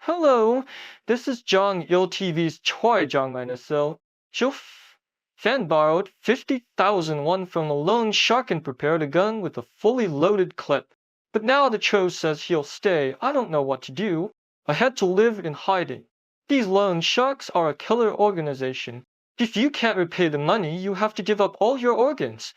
Hello, this is Zhang Yo TV's Choi Zhang Minus. Fan borrowed 50,000 won from a loan shark and prepared a gun with a fully loaded clip. But now the Cho says he'll stay. I don't know what to do. I had to live in hiding. These loan sharks are a killer organization. If you can't repay the money, you have to give up all your organs.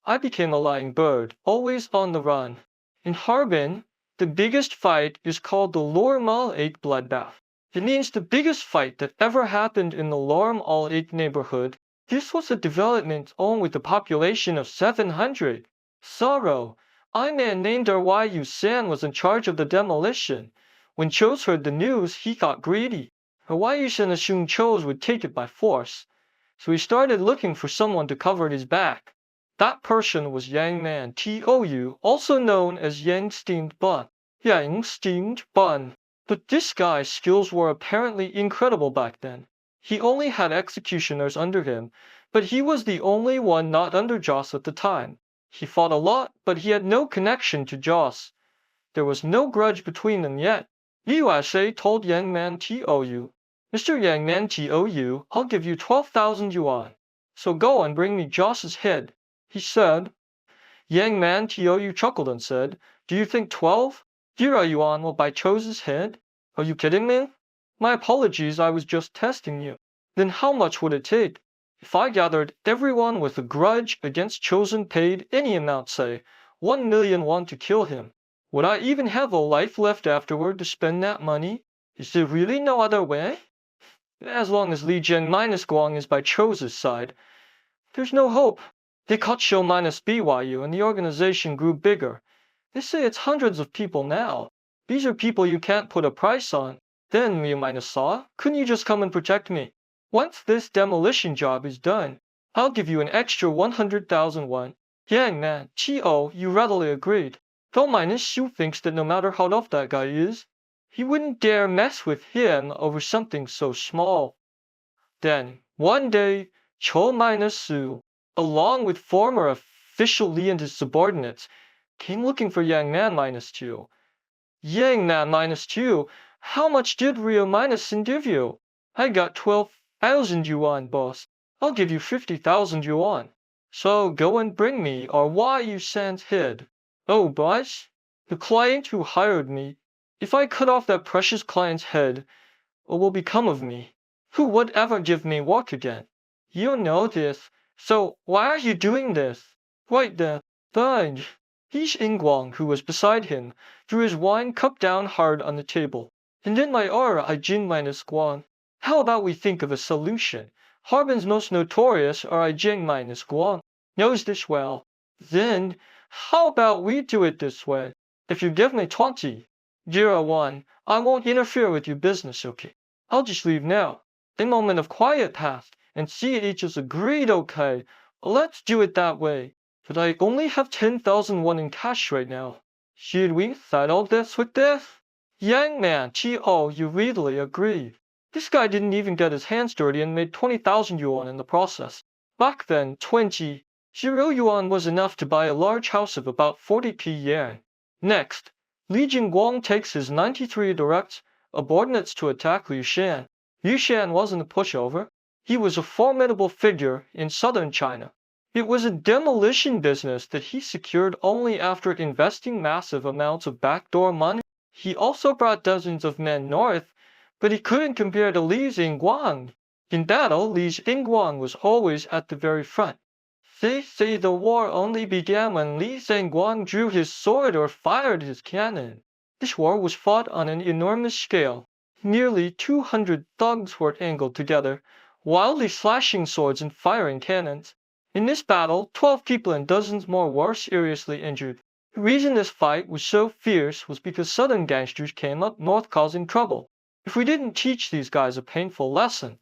I became a lying bird, always on the run. In Harbin, the biggest fight is called the Lorm Al 8 bloodbath. It means the biggest fight that ever happened in the Lorm Al 8 neighborhood. This was a development zone with a population of 700. Sorrow, I-Man named our YU San was in charge of the demolition. When Chos heard the news, he got greedy. YU San assumed Chos would take it by force. So he started looking for someone to cover his back. That person was Yang Man Tou, also known as Yang Steamed Bun. Yang Steamed Bun. But this guy's skills were apparently incredible back then. He only had executioners under him, but he was the only one not under Joss at the time. He fought a lot, but he had no connection to Joss. There was no grudge between them yet. Liu Ashe told Yang Man Tou, Mr. Yang Man Tou, I'll give you 12,000 yuan. So go and bring me Joss's head. He said. Yang Man Tou chuckled and said, Do you think 12 Gira yuan will buy Chos's head? Are you kidding me? My apologies, I was just testing you. Then how much would it take? If I gathered everyone with a grudge against Chosen paid any amount, say, 1 million won to kill him, would I even have a life left afterward to spend that money? Is there really no other way? As long as Li Jian minus Guang is by Chose's side, there's no hope. They caught Show minus BYU and the organization grew bigger. They say it's hundreds of people now. These are people you can't put a price on. Then, Liu minus Saw, couldn't you just come and protect me? Once this demolition job is done, I'll give you an extra 100,000 won. Yang Man, Chi-O, you readily agreed. Though minus Shu thinks that no matter how tough that guy is, he wouldn't dare mess with him over something so small. Then, one day, Cho minus Su, along with former official Li and his subordinates, came looking for Yang Man minus 2. Yang Man minus 2, how much did Rio minus Sin give you? I got 12,000 yuan, boss. I'll give you 50,000 yuan. So go and bring me our YU San's head. Oh, boss, the client who hired me, if I cut off that precious client's head, what will become of me? Who would ever give me work again? You know this. So why are you doing this? Right then, fine. He's Ingguang, who was beside him, drew his wine cup down hard on the table. And in my aura I Jin minus Guang. How about we think of a solution? Harbin's most notorious I Jing minus Guang knows this well. Then, how about we do it this way? If you give me 20, 01, I won't interfere with your business, okay? I'll just leave now. A moment of quiet passed, and CH just agreed, okay, let's do it that way. But I only have 10,000 won in cash right now. Should we settle this with this? Yang Man, Chi-O, you readily agree. This guy didn't even get his hands dirty and made 20,000 yuan in the process. Back then, 20 yuan was enough to buy a large house of about 40p yen. Next, Li Jingguang takes his 93 direct subordinates to attack Liu Shan. Liu Shan wasn't a pushover. He was a formidable figure in southern China. It was a demolition business that he secured only after investing massive amounts of backdoor money. He also brought dozens of men north, but he couldn't compare to Li Jingguang. In battle, Li Jingguang was always at the very front. They say the war only began when Li Jingguang drew his sword or fired his cannon. This war was fought on an enormous scale. Nearly 200 thugs were angled together, wildly slashing swords and firing cannons. In this battle, 12 people and dozens more were seriously injured. The reason this fight was so fierce was because southern gangsters came up north causing trouble. If we didn't teach these guys a painful lesson,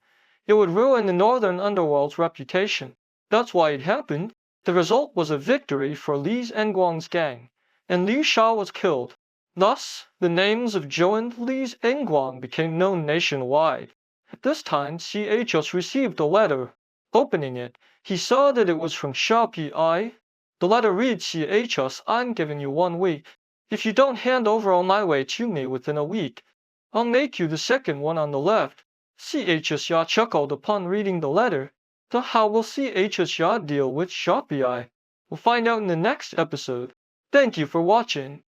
it would ruin the northern underworld's reputation. That's why it happened. The result was a victory for Li Jingguang's gang, and Liu Sha was killed. Thus, the names of Zhou and Li Jingguang became known nationwide. At this time, CHS received a letter. Opening it, he saw that it was from Sha Pi. The letter reads, CHS, I'm giving you 1 week. If you don't hand over all my way to me within a week, I'll make you the second one on the left. C.H. Xia chuckled upon reading the letter. So how will C.H. Xia deal with Shopee? We'll find out in the next episode. Thank you for watching.